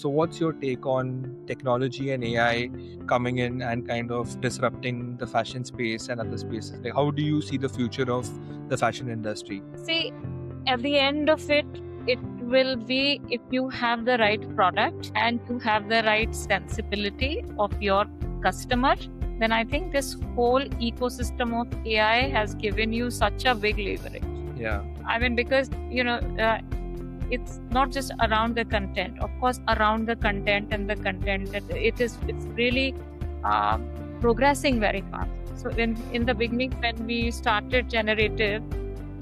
So what's your take on technology and AI coming in and kind of disrupting the fashion space and other spaces? Like, how do you see the future of the fashion industry? See, at the end of it, it will be if you have the right product and you have the right sensibility of your customer, then I think this whole ecosystem of AI has given you such a big leverage. Yeah. I mean, because, it's not just around the content. Of course, around the content and the content, it's really progressing very fast. So in the beginning, when we started generative,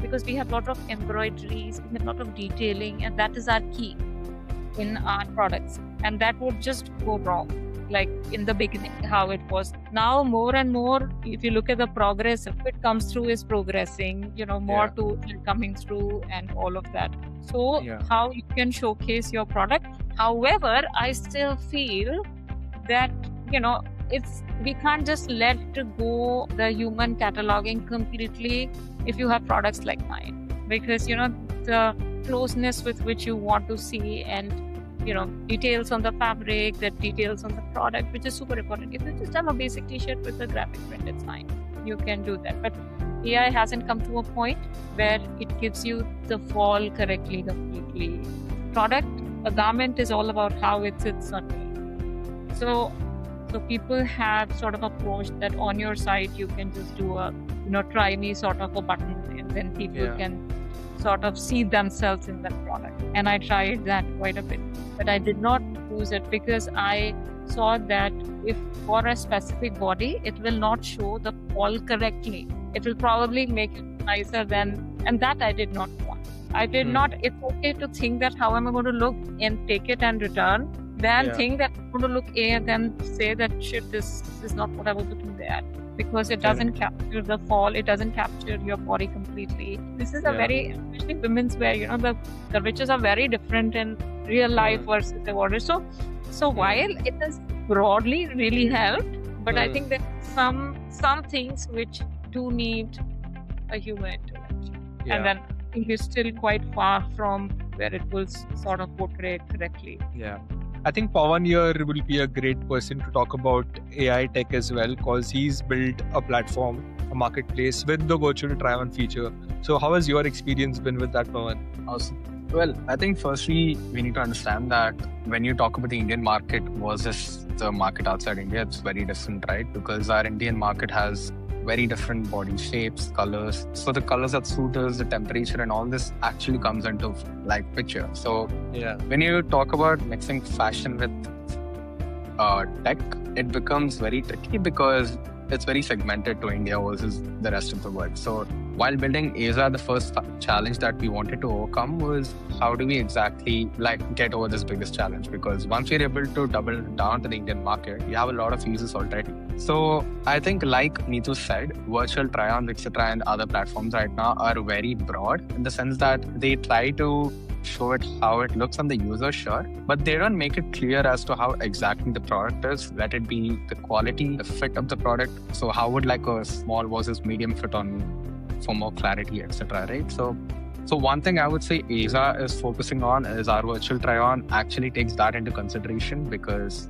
because we have a lot of embroideries, we have a lot of detailing, and that is our key in our products. And that would just go wrong, like in the beginning, how it was. Now, more and more, if you look at the progress, if it comes through is progressing, more to coming through and all of that. So how you can showcase your product. However, I still feel that, we can't just let go the human cataloging completely if you have products like mine, because, the closeness with which you want to see and, details on the fabric, the details on the product, which is super important. If you just have a basic t-shirt with a graphic print, it's fine. You can do that. But AI hasn't come to a point where it gives you the fall correctly, completely. A garment is all about how it sits on me. So people have sort of approached that on your site, you can just do a, try me sort of a button, and then people can sort of see themselves in that product. And I tried that quite a bit, but I did not use it because I saw that if for a specific body, it will not show the fall correctly. It will probably make it nicer and that I did not want. I did not, it's okay to think that how am I going to look and take it and return, then think that I'm going to look A and then say that shit, this is not what I was looking there. Because it doesn't capture the fall, it doesn't capture your body completely. This is a very, especially women's wear, the curvatures are very different in real life versus the order. So while it has broadly really helped, but I think there are some things which do need a human intervention. And then I think you're still quite far from where it will sort of portray correctly. Yeah. I think Pavan here will be a great person to talk about AI tech as well, because he's built a platform, a marketplace with the virtual try-on feature. So how has your experience been with that, Pavan? Awesome. Well, I think firstly, we need to understand that when you talk about the Indian market versus the market outside India, it's very different, right? Because our Indian market has very different body shapes, colors. So the colors that suit us, the temperature and all this actually comes into picture. So when you talk about mixing fashion with tech, it becomes very tricky because it's very segmented to India versus the rest of the world. So while building Aeza, the first challenge that we wanted to overcome was how do we exactly get over this biggest challenge? Because once we're able to double down to the Indian market, we have a lot of users already. So I think like Neetu said, virtual try-ons, etc. and other platforms right now are very broad in the sense that they try to show it how it looks on the user, sure, but they don't make it clear as to how exactly the product is. Let it be the quality, the fit of the product. So how would a small versus medium fit on me for more clarity, etc. Right? So one thing I would say Aeza is focusing on is our virtual try-on actually takes that into consideration because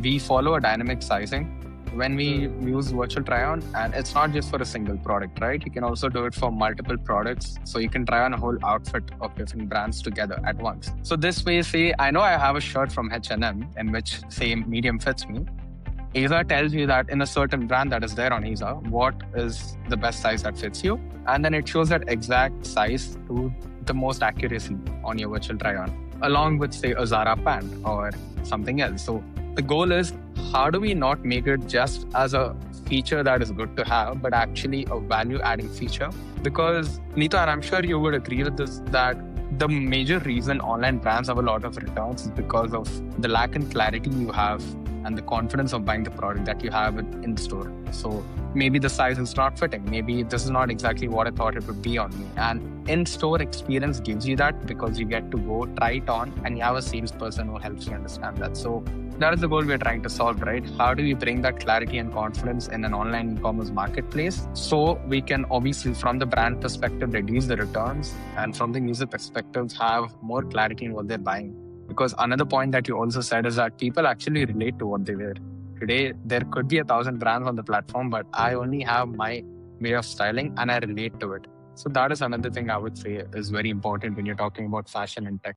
we follow a dynamic sizing when we use virtual try-on, and it's not just for a single product, right? You can also do it for multiple products. So you can try on a whole outfit of different brands together at once. So this way, say, I know I have a shirt from H&M in which, say, medium fits me. Aeza tells you that in a certain brand that is there on Aeza, what is the best size that fits you. And then it shows that exact size to the most accuracy on your virtual try-on, along with, say, a Zara pant or something else. So the goal is, how do we not make it just as a feature that is good to have, but actually a value-adding feature? Because, Neetu, and I'm sure you would agree with this, that the major reason online brands have a lot of returns is because of the lack in clarity you have and the confidence of buying the product that you have in store. So maybe the size is not fitting. Maybe this is not exactly what I thought it would be on me. And in-store experience gives you that because you get to go try it on and you have a salesperson who helps you understand that. So that is the goal we're trying to solve, right? How do we bring that clarity and confidence in an online e-commerce marketplace so we can obviously from the brand perspective reduce the returns and from the user perspective have more clarity in what they're buying. Because another point that you also said is that people actually relate to what they wear. Today, there could be 1,000 brands on the platform, but I only have my way of styling and I relate to it. So that is another thing I would say is very important when you're talking about fashion and tech.